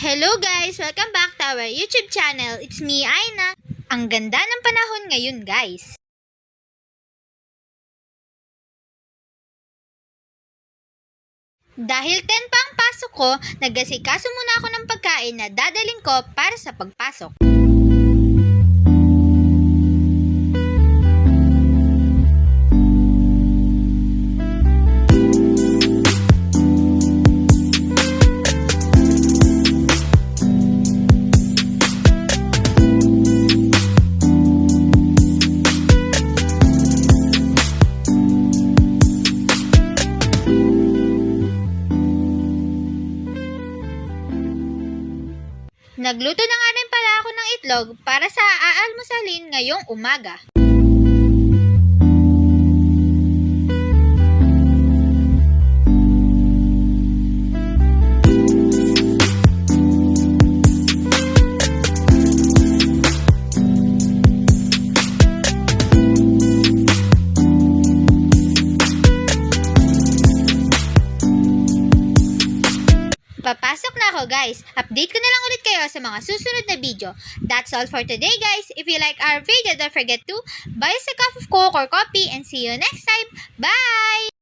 Hello guys! Welcome back to our YouTube channel. It's me, Aina. Ang ganda ng panahon ngayon guys. Dahil 10 pa ang pasok ko, nag-asikaso muna ako ng pagkain na dadaling ko para sa pagpasok. Nagluto na nga rin pala ako ng itlog para sa aalmusalin ngayong umaga. Papasok na ako guys. Update ko na lang ulit kayo sa mga susunod na video. That's all for today guys. If you like our video, don't forget to buy us a cup of Coke or coffee and see you next time. Bye!